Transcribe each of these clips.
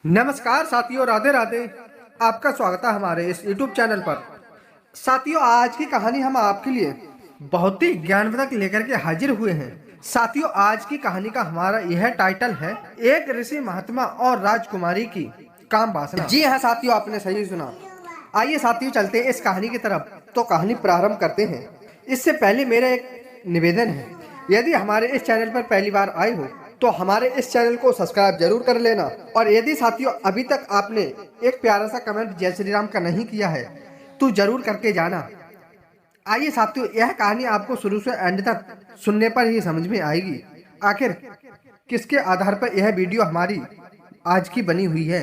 नमस्कार साथियों, राधे राधे। आपका स्वागत है हमारे इस YouTube चैनल पर। साथियों, आज की कहानी हम आपके लिए बहुत ही ज्ञानवर्धक लेकर के हाजिर हुए हैं। साथियों, आज की कहानी का हमारा यह टाइटल है, एक ऋषि महात्मा और राजकुमारी की काम वासना। जी हाँ साथियों, आपने सही सुना। आइए साथियों, चलते हैं इस कहानी की तरफ। तो कहानी प्रारंभ करते हैं। इससे पहले मेरा एक निवेदन है, यदि हमारे इस चैनल पर पहली बार आए हो तो हमारे इस चैनल को सब्सक्राइब जरूर कर लेना। और यदि साथियों अभी तक आपने एक प्यारा सा कमेंट जय श्री राम का नहीं किया है तो जरूर करके जाना। आइए साथियों, यह कहानी आपको शुरू से एंड तक सुनने पर ही समझ में आएगी आखिर किसके आधार पर यह वीडियो हमारी आज की बनी हुई है।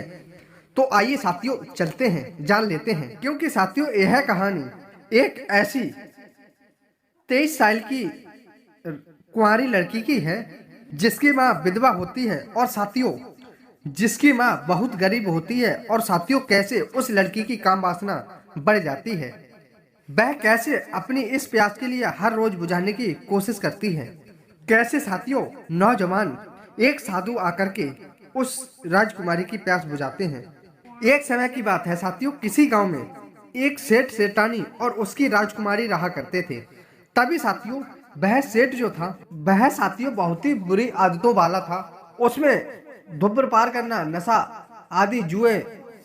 तो आइए साथियों, चलते हैं, जान लेते हैं। क्योंकि साथियों यह कहानी एक ऐसी 23 साल की कुंवारी लड़की की है जिसकी माँ विधवा होती है और साथियों जिसकी माँ बहुत गरीब होती है। और साथियों कैसे उस लड़की की काम वासना बढ़ जाती है, वह कैसे अपनी इस प्यास के लिए हर रोज बुझाने की कोशिश करती है। कैसे साथियों नौजवान एक साधु आकर के उस राजकुमारी की प्यास बुझाते हैं। एक समय की बात है साथियों, किसी गांव में एक सेठ सेठानी और उसकी राजकुमारी रहा करते थे। तभी साथियों वह सेठ जो था वह साथियों बहुत ही बुरी आदतों वाला था। उसमें धूम्रपान करना, नशा आदि जुए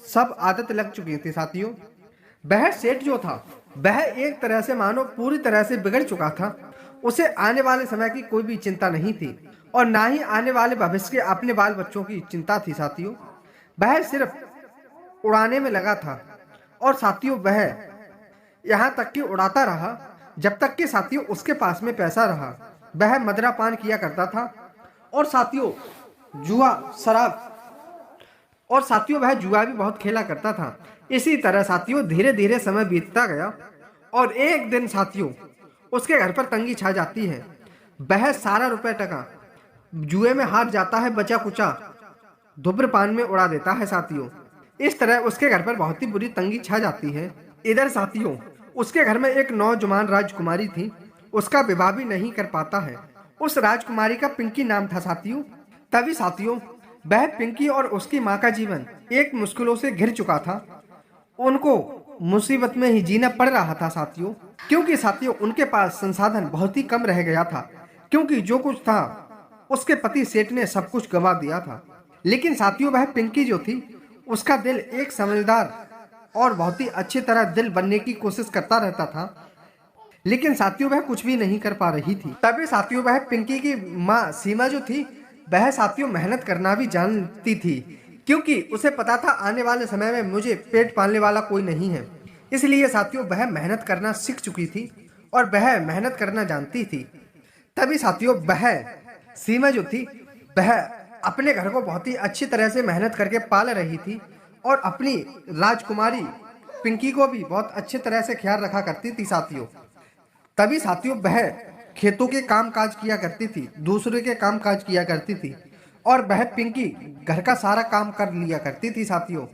सब आदत लग चुकी थी साथियों। वह सेठ जो था वह एक तरह से मानो पूरी तरह से बिगड़ चुका था। उसे आने वाले समय की कोई भी चिंता नहीं थी और ना ही आने वाले भविष्य के अपने बाल बच्चों की चिंता थी साथियों। वह सिर्फ उड़ाने में लगा था और साथियों वह यहाँ तक कि उड़ाता रहा जब तक कि साथियों उसके पास में पैसा रहा। वह मदिरा पान किया करता था और साथियों जुआ शराब और साथियों वह जुआ भी बहुत खेला करता था। इसी तरह साथियों धीरे धीरे समय बीतता गया और एक दिन साथियों उसके घर पर तंगी छा जाती है। वह सारा रुपए टका जुए में हार जाता है, बचा कुचा धूम्रपान में उड़ा देता है साथियों। इस तरह उसके घर पर बहुत ही बुरी तंगी छा जाती है। इधर साथियों उसके घर में एक नौजवान राजकुमारी थी, उसका विवाह भी नहीं कर पाता है। उस राजकुमारी का पिंकी नाम था साथियों। तभी साथियों वह पिंकी और उसकी माँ का जीवन एक मुश्किलों से घिर चुका था। उनको मुसीबत में ही जीना पड़ रहा था साथियों, क्योंकि साथियों उनके पास संसाधन बहुत ही कम रह गया था। क्योंकि जो कुछ था उसके पति सेठ ने सब कुछ गंवा दिया था। लेकिन साथियों वह पिंकी जो थी उसका दिल एक समझदार और बहुत ही अच्छी तरह दिल बनने की कोशिश करता रहता था, लेकिन साथियों वह कुछ भी नहीं कर पा रही थी। तभी साथियों वह पिंकी की माँ सीमा जो थी वह साथियों मेहनत करना भी जानती थी, क्योंकि उसे पता था आने वाले समय में मुझे पेट पालने वाला कोई नहीं है। इसलिए साथियों वह मेहनत करना सीख चुकी थी और वह मेहनत करना जानती थी। तभी साथियों वह सीमा जो थी वह अपने घर को बहुत ही अच्छी तरह से मेहनत करके पाल रही थी और अपनी राजकुमारी पिंकी को भी बहुत अच्छी तरह से ख्याल रखा करती थी साथियों। तभी साथियों वह खेतों के काम काज किया करती थी, दूसरे के काम काज किया करती थी और वह पिंकी घर का सारा काम कर लिया करती थी साथियों।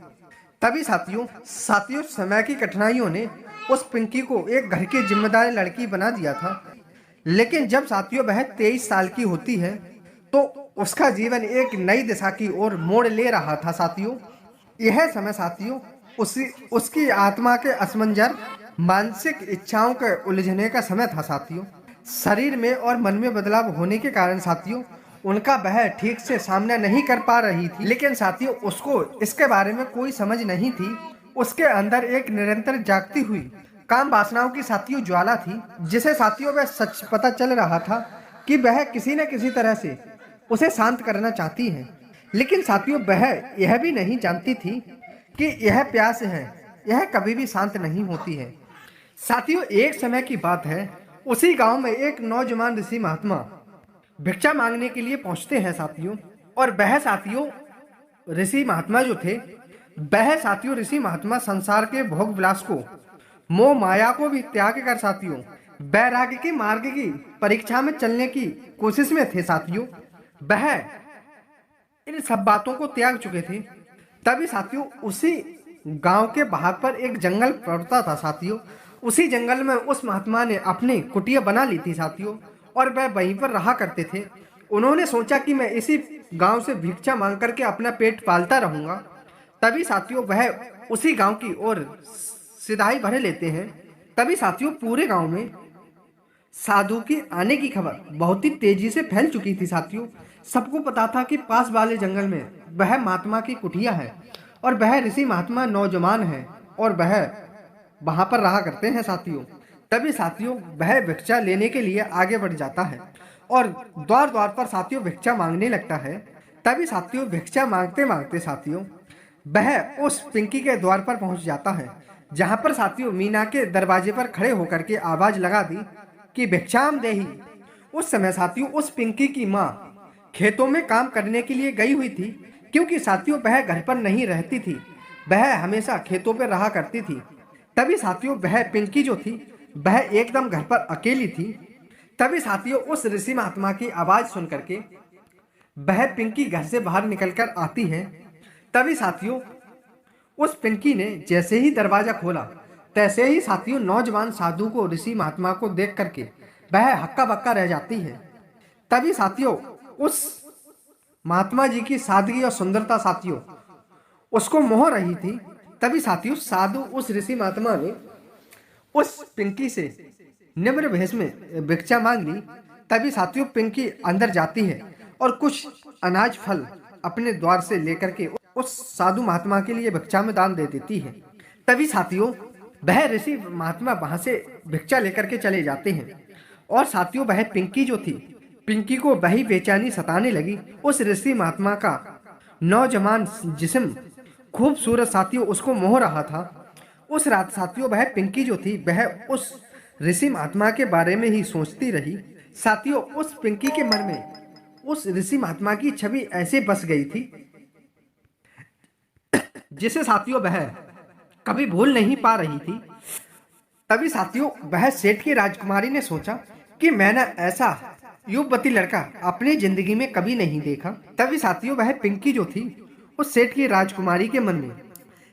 तभी साथियों समय की कठिनाइयों ने उस पिंकी को एक घर की जिम्मेदार लड़की बना दिया था। लेकिन जब साथियों वह 23 साल की होती है तो उसका जीवन एक नई दिशा की ओर मोड़ ले रहा था साथियों। यह समय साथियों उसकी आत्मा के असमंजस, मानसिक इच्छाओं के उलझने का समय था साथियों। शरीर में और मन में बदलाव होने के कारण साथियों उनका वह ठीक से सामना नहीं कर पा रही थी। लेकिन साथियों उसको इसके बारे में कोई समझ नहीं थी। उसके अंदर एक निरंतर जागती हुई काम वासनाओं की साथियों ज्वाला थी, जिसे साथियों वह सच पता चल रहा था कि वह किसी न किसी तरह से उसे शांत करना चाहती है। लेकिन साथियों वह यह भी नहीं जानती थी कि यह प्यास है, यह कभी भी शांत नहीं होती है। साथियों एक समय की बात है, उसी गांव में एक नौजवान ऋषि महात्मा भिक्षा मांगने के लिए पहुंचते हैं साथियों। और वह साथियों ऋषि महात्मा जो थे वह साथियों ऋषि महात्मा संसार के भोग विलास को, मोह माया को भी त्याग कर साथियों वैराग्य के मार्ग की परीक्षा में चलने की कोशिश में थे साथियों। वह इन सब बातों को त्याग चुके थे। तभी साथियों उसी गांव के बाहर पर एक जंगल पड़ता था साथियों। उसी जंगल में उस महात्मा ने अपनी कुटिया बना ली थी साथियों और वह वहीं पर रहा करते थे। उन्होंने सोचा कि मैं इसी गांव से भिक्षा मांग करके अपना पेट पालता रहूंगा तभी साथियों वह उसी गांव की ओर सिधाई भरे लेते हैं। तभी साथियों पूरे गांव में साधु के आने की खबर बहुत ही तेजी से फैल चुकी थी साथियों। सबको पता था कि पास वाले जंगल में वह महात्मा की कुटिया है और वह ऋषि महात्मा नौजवान है और वह वहां पर रहा करते हैं साथियों। तभी साथियों वह भिक्षा लेने के लिए आगे बढ़ जाता है और द्वार द्वार पर साथियों भिक्षा मांगने लगता है। तभी साथियों भिक्षा मांगते मांगते साथियों वह उस पिंकी के द्वार पर पहुंच जाता है, जहां पर साथियों मीना के दरवाजे पर खड़े होकर के आवाज लगा दी कि भिक्षाम देही। उस समय साथियों उस पिंकी की माँ खेतों में काम करने के लिए गई हुई थी, क्योंकि साथियों वह घर पर नहीं रहती थी, वह हमेशा खेतों पर रहा करती थी। तभी साथियों वह पिंकी जो थी वह एकदम घर पर अकेली थी। तभी साथियों उस ऋषि महात्मा की आवाज सुन करके वह पिंकी घर से बाहर निकलकर आती है। तभी साथियों उस पिंकी ने जैसे ही दरवाजा खोला तैसे ही साथियों नौजवान साधु को ऋषि महात्मा को देख करके वह हक्का बक्का रह जाती है। तभी साथियों उस महात्मा जी की सादगी और सुंदरता साथियों उसको मोह रही थी। तभी साथियों साधु उस ऋषि महात्मा ने उस पिंकी से निम्र भेष में भिक्षा मांग ली। तभी साथियों पिंकी अंदर जाती है और कुछ अनाज फल अपने द्वार से लेकर के उस साधु महात्मा के लिए भिक्षा में दान दे देती है। तभी साथियों वह ऋषि महात्मा वहां से भिक्षा लेकर के चले जाते हैं और साथियों वह पिंकी जो थी पिंकी को वही बेचैनी सताने लगी। उस ऋषि महात्मा का नौजवान जिस्म खूबसूरत साथियों उसको मोह रहा था। उस रात साथियों वह पिंकी जो थी वह उस ऋषि महात्मा के बारे में ही सोचती रही। साथियों उस पिंकी के मन में उस ऋषि महात्मा की छवि ऐसे बस गई थी जिसे साथियों वह कभी भूल नहीं पा रही थी। तभी साथियों वह सेठ की राजकुमारी ने सोचा कि मैंने ऐसा युवती लड़का अपनी जिंदगी में कभी नहीं देखा। तभी साथियों वह पिंकी जो थी उस सेठ की राजकुमारी के मन में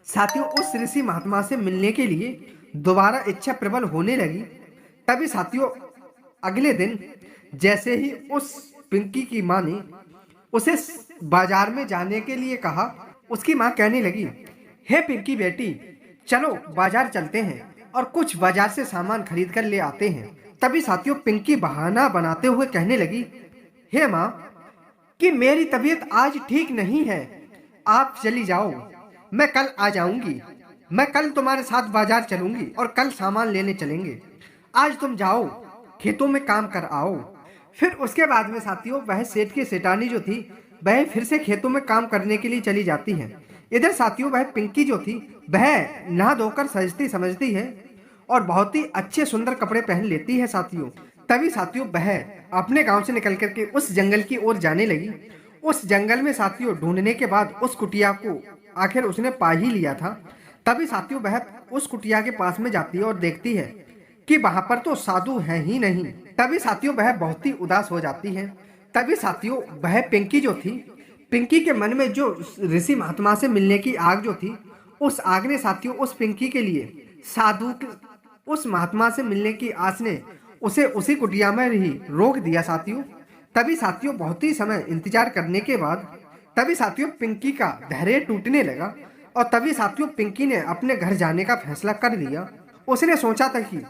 साथियों उस ऋषि महात्मा से मिलने के लिए दोबारा इच्छा प्रबल होने लगी। तभी साथियों अगले दिन जैसे ही उस पिंकी की मां ने उसे बाजार में जाने के लिए कहा, उसकी मां कहने लगी, हे पिंकी बेटी चलो बाजार चलते हैं और कुछ बाजार से सामान खरीद कर ले आते हैं। तभी साथियों पिंकी बहाना बनाते हुए कहने लगी, हे मां कि मेरी तबीयत आज ठीक नहीं है, आप चली जाओ, मैं कल आ जाऊंगी। मैं कल तुम्हारे साथ बाजार चलूंगी और कल सामान लेने चलेंगे। आज तुम जाओ खेतों में काम कर आओ। फिर उसके बाद में साथियों वह सेठ की सेठानी जो थी वह फिर से खेतों में काम करने के लिए चली जाती है। इधर साथियों वह पिंकी जो थी वह नहा धोकर सजती समझती है और बहुत ही अच्छे सुंदर कपड़े पहन लेती है साथियों। तभी साथियों वह अपने गांव से निकल करके उस जंगल की ओर जाने लगी। उस जंगल में साथियों ढूंढने के बाद उस कुटिया को आखिर उसने पा ही लिया था। तभी साथियों वह उस कुटिया के पास में जाती है और देखती है कि वहां पर तो साधु है ही नहीं। तभी साथियों वह बहुत ही उदास हो जाती है। तभी साथियों वह पिंकी जो थी पिंकी के मन में जो ऋषि महात्मा से मिलने की आग जो थी उस आग ने साथियों उस पिंकी के लिए साधु उस महात्मा से मिलने की आस ने उसे उसी कुटिया में ही रोक दिया साथियों। तभी साथियों बहुत ही समय इंतजार करने के बाद तभी साथियों पिंकी का धैर्य टूटने लगा और तभी साथियों पिंकी ने अपने घर जाने का फैसला कर लिया। उसने सोचा था कि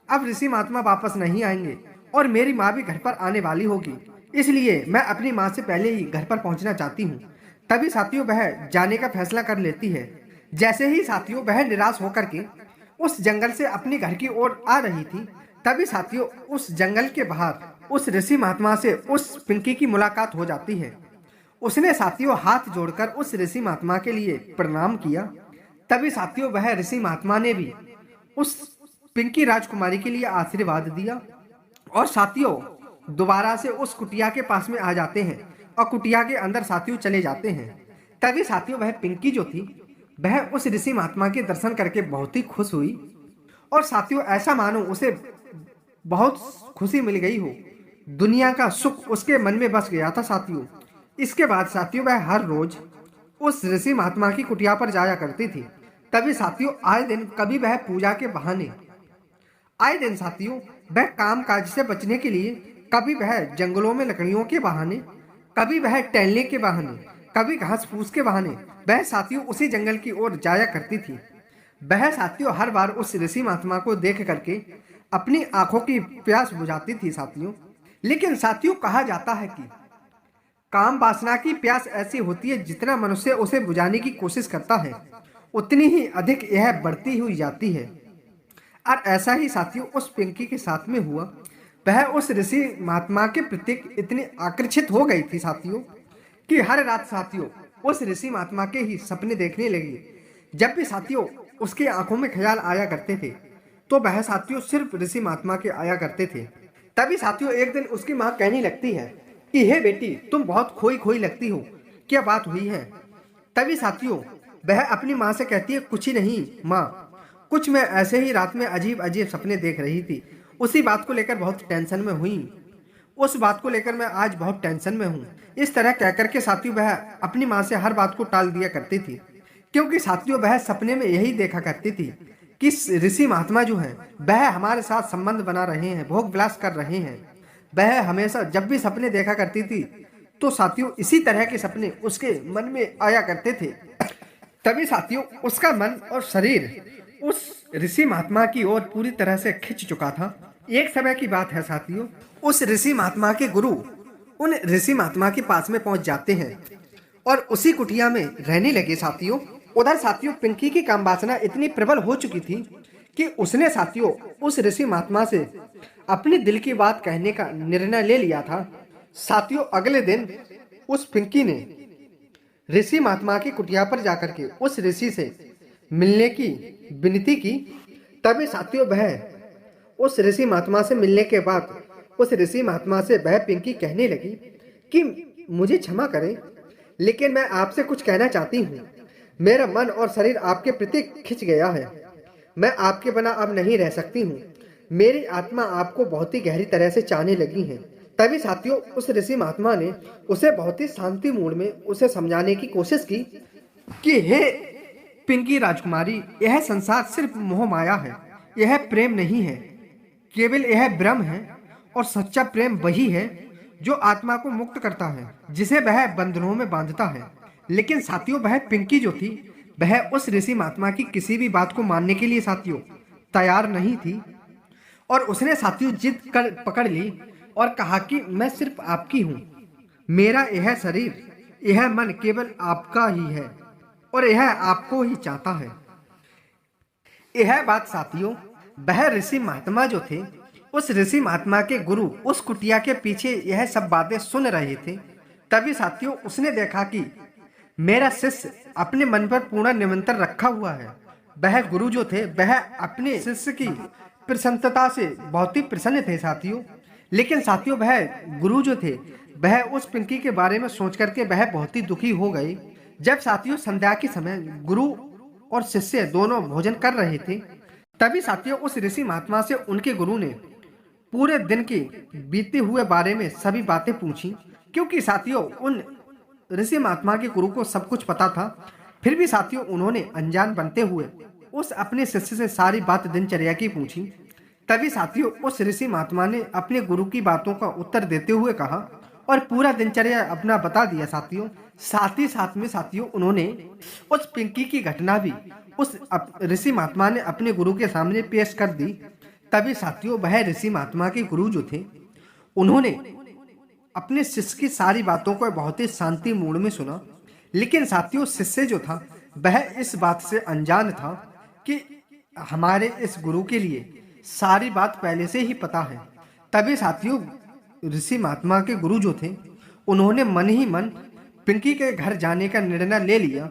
अब ऋषि महात्मा वापस नहीं आएंगे और मेरी माँ भी घर पर आने वाली होगी, इसलिए मैं अपनी माँ से पहले ही घर पर पहुंचना चाहती हूँ। तभी साथियों वह जाने का फैसला कर लेती है। जैसे ही साथियों वह निराश होकर के उस जंगल से अपने घर की ओर आ रही थी तभी साथियों उस जंगल के बाहर उस ऋषि महात्मा से उस पिंकी की मुलाकात हो जाती है। उसने साथियों हाथ जोड़कर उस ऋषि महात्मा के लिए प्रणाम किया। तभी साथियों वह ऋषि महात्मा ने भी उस पिंकी राजकुमारी के लिए आशीर्वाद दिया और साथियों दोबारा से उस कुटिया के पास में आ जाते हैं और कुटिया के अंदर साथियों चले जाते हैं। तभी साथियों वह पिंकी जो थी वह उस ऋषि महात्मा के दर्शन करके बहुत ही खुश हुई और साथियों ऐसा मानो उसे बहुत खुशी मिल गई हो, दुनिया का सुख उसके मन में बस गया था साथियों। इसके बाद साथियों वह हर रोज उस ऋषि महात्मा की कुटिया पर जाया करती थी। तभी साथियों आए दिन कभी वह पूजा के बहाने आए दिन साथियों वह काम काज से बचने के लिए कभी वह जंगलों में लकड़ियों के बहाने, कभी वह टहलने के बहाने, कभी घास फूस के बहाने वह साथियों उसी जंगल की ओर जाया करती थी। वह साथियों हर बार उस ऋषि महात्मा को देख करके अपनी आंखों की प्यास बुझाती थी साथियों। लेकिन साथियों कहा जाता है कि काम वासना की प्यास ऐसी होती है, जितना मनुष्य उसे बुझाने की कोशिश करता है उतनी ही अधिक यह बढ़ती हुई जाती है। और ऐसा ही साथियों उस पिंकी के साथ में हुआ। वह उस ऋषि महात्मा के प्रति इतनी आकर्षित हो गई थी साथियों कि हर रात साथियों उस ऋषि महात्मा के ही सपने देखने लगी। जब भी साथियों उसकी आंखों में ख्याल आया करते थे तो वह साथियों सिर्फ ऋषि महात्मा के आया करते थे। तभी साथियों एक दिन उसकी माँ कहने लगती है कि हे बेटी, तुम बहुत खोई खोई लगती हो, क्या बात हुई है? तभी साथियों वह अपनी माँ से कहती है, कुछ ही नहीं माँ, कुछ मैं ऐसे ही रात में अजीब अजीब सपने देख रही थी, उसी बात को लेकर बहुत टेंशन में हुई, उस बात को लेकर मैं आज बहुत टेंशन में हूँ। इस तरह कहकर के साथियों वह अपनी माँ से हर बात को टाल दिया करती थी, क्योंकि साथियों वह सपने में यही देखा करती थी कि ऋषि महात्मा जो हैं वह हमारे साथ संबंध बना रहे हैं, भोग विलास कर रहे हैं। वह हमेशा जब भी सपने देखा करती थी तो साथियों इसी तरह के सपने उसके मन में आया करते थे। तभी साथियों उसका मन और शरीर उस ऋषि महात्मा की ओर पूरी तरह से खिंच चुका था। एक समय की बात है साथियों, उस ऋषि महात्मा के गुरु उन ऋषि महात्मा के पास में पहुंच जाते हैं और उसी कुटिया में रहने लगे साथियों। उधर साथियों पिंकी की काम वासना इतनी प्रबल हो चुकी थी कि उसने साथियों उस ऋषि महात्मा से अपने दिल की बात कहने का निर्णय ले लिया था। साथियों अगले दिन उस पिंकी ने ऋषि महात्मा की कुटिया पर जाकर के उस ऋषि से मिलने की विनती की। तभी साथियों वह उस ऋषि महात्मा से मिलने के बाद उस ऋषि महात्मा से वह पिंकी कहने लगी कि मुझे क्षमा करें, लेकिन मैं आपसे कुछ कहना चाहती हूँ। मेरा मन और शरीर आपके प्रति खिंच गया है, मैं आपके बिना अब नहीं रह सकती हूँ। मेरी आत्मा आपको बहुत ही गहरी तरह से चाहने लगी है। तभी साथियों उस ऋषि महात्मा ने उसे बहुत ही शांति मूड में उसे समझाने की कोशिश की कि हे पिंकी राजकुमारी, यह संसार सिर्फ मोह माया है, यह प्रेम नहीं है, केवल यह भ्रम है। और सच्चा प्रेम वही है जो आत्मा को मुक्त करता है, जिसे वह बंधनों में बांधता है। लेकिन साथियों वह पिंकी जो थी वह उस ऋषि महात्मा की किसी भी बात को मानने के लिए साथियों तैयार नहीं थी और उसने साथियों जिद कर पकड़ ली और कहा कि मैं सिर्फ आपकी हूँ, मेरा यह शरीर यह मन केवल आपका ही है और यह आपको ही चाहता है। यह बात साथियों वह ऋषि महात्मा जो थे उस ऋषि महात्मा के गुरु उस कुटिया के पीछे यह सब बातें सुन रहे थे। तभी साथियों उसने देखा कि मेरा शिष्य अपने मन पर पूर्ण निमंत्रण रखा हुआ है। वह गुरु जो थे वह अपने शिष्य की प्रसन्नता से बहुत ही प्रसन्न थे साथियों। लेकिन साथियों वह गुरु जो थे वह उस पिंकी के बारे में सोच करके वह बहुत ही दुखी हो गए। जब साथियों संध्या के समय गुरु और शिष्य दोनों भोजन कर रहे थे, तभी साथियों उस ऋषि महात्मा से उनके गुरु ने पूरे दिन के बीते हुए बारे में सभी बातें पूछी। क्योंकि साथियों उन ऋषि महात्मा के गुरु को सब कुछ पता था, फिर भी साथियों उन्होंने अनजान बनते हुए उस अपने शिष्य से सारी बात दिनचर्या की पूछी। तभी साथियों उस ऋषि महात्मा ने अपने गुरु की बातों का उत्तर देते हुए कहा और पूरा दिनचर्या अपना बता दिया साथियों। साथ ही साथ में साथियों उन्होंने उस पिंकी की घटना भी उस ऋषि महात्मा ने अपने गुरु के सामने पेश कर दी। तभी साथियों वह ऋषि महात्मा के गुरु जो थे उन्होंने अपने शिष्य की सारी बातों को बहुत ही शांति मूड में सुना। लेकिन साथियों शिष्य जो था वह इस बात से अनजान था कि हमारे इस गुरु के लिए सारी बात पहले से ही पता है। तभी साथियों ऋषि महात्मा के गुरु जो थे उन्होंने मन ही मन पिंकी के घर जाने का निर्णय ले लिया।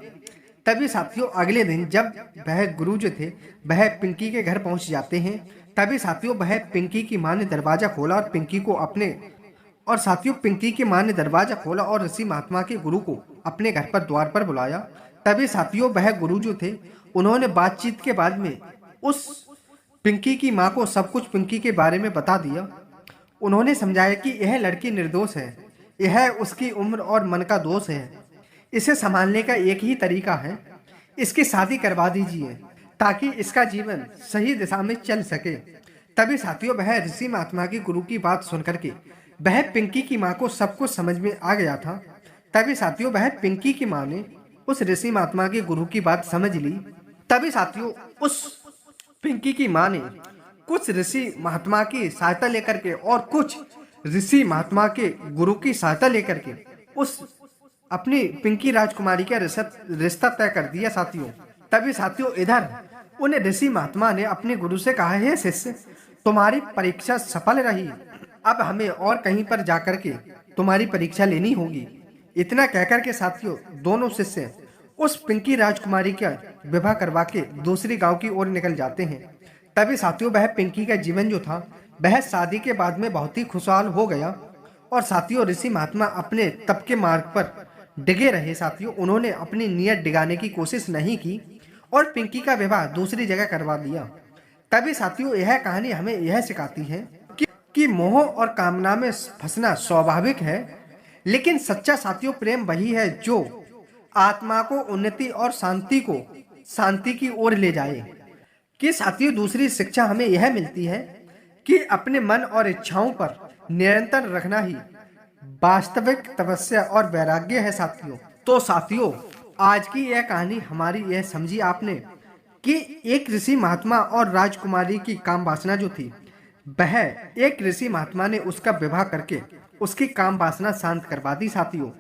तभी साथियों अगले दिन जब वह गुरु जो थे वह पिंकी के घर पहुंच जाते हैं, तभी साथियों वह पिंकी की मां ने दरवाजा खोला और पिंकी को पिंकी की मां ने दरवाजा खोला और ऋषि महात्मा के गुरु को अपने घर पर द्वार पर बुलाया। तभी साथियों वह गुरु जो थे उन्होंने बातचीत के बाद में उस पिंकी की मां को सब कुछ पिंकी के बारे में बता दिया। उन्होंने समझाया कि यह लड़की निर्दोष है, यह उसकी उम्र और मन का दोष है, इसे संभालने का एक ही तरीका है, इसकी शादी करवा दीजिए ताकि इसका जीवन सही दिशा में चल सके। तभी साथियों वह ऋषि महात्मा की गुरु की बात सुनकर के वह पिंकी की मां को सब कुछ समझ में आ गया था। तभी साथियों वह पिंकी की माँ ने उस ऋषि महात्मा के गुरु की बात समझ ली। तभी साथियों उस पिंकी की माँ ने कुछ ऋषि महात्मा की सहायता लेकर के और कुछ ऋषि महात्मा के गुरु की सहायता लेकर के उस अपनी पिंकी राजकुमारी का रिश्ता तय कर दिया साथियों। तभी साथियों इधर उन ऋषि महात्मा ने अपने गुरु से कहा, है शिष्य, तुम्हारी परीक्षा सफल रही, अब हमें और कहीं पर जाकर के तुम्हारी परीक्षा लेनी होगी। इतना कहकर के साथियों दोनों शिष्य उस पिंकी राजकुमारी का विवाह करवा के दूसरी गांव की ओर निकल जाते हैं। तभी साथियों वह पिंकी का जीवन जो था वह शादी के बाद में बहुत ही खुशहाल हो गया। और साथियों ऋषि महात्मा अपने तप के मार्ग पर डिगे रहे साथियों, उन्होंने अपनी नीयत डिगाने की कोशिश नहीं की और पिंकी का विवाह दूसरी जगह करवा दिया। तभी साथियों यह कहानी हमें यह सिखाती है कि मोह और कामना में फंसना स्वाभाविक है, लेकिन सच्चा साथियों प्रेम वही है जो आत्मा को उन्नति और शांति की ओर ले जाए। कि साथियों दूसरी शिक्षा हमें यह मिलती है कि अपने मन और इच्छाओं पर निरंतर रखना ही वास्तविक तपस्या और वैराग्य है साथियों। तो साथियों आज की यह कहानी हमारी यह समझी आपने कि एक ऋषि महात्मा और राजकुमारी की काम वासना जो थी वह एक ऋषि महात्मा ने उसका विवाह करके उसकी काम वासना शांत करवा दी साथियों।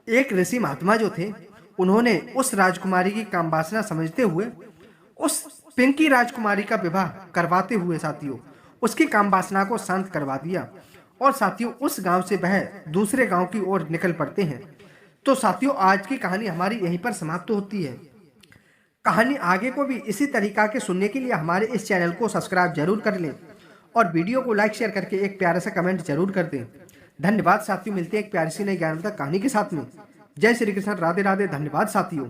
एक ऋषि महात्मा जो थे उन्होंने उस राजकुमारी की काम वासना समझते हुए उस पिंकी राजकुमारी का विवाह करवाते हुए साथियों उसकी काम वासना को शांत करवा दिया और साथियों उस गांव से वह दूसरे गांव की ओर निकल पड़ते हैं। तो साथियों आज की कहानी हमारी यहीं पर समाप्त होती है। कहानी आगे को भी इसी तरीका के सुनने के लिए हमारे इस चैनल को सब्सक्राइब जरूर कर लें और वीडियो को लाइक शेयर करके एक प्यारा सा कमेंट जरूर कर दें। धन्यवाद साथियों, मिलते हैं एक प्यारी सी नई ज्ञानवर्धक कहानी के साथ में। जय श्री कृष्ण, राधे राधे, धन्यवाद साथियों।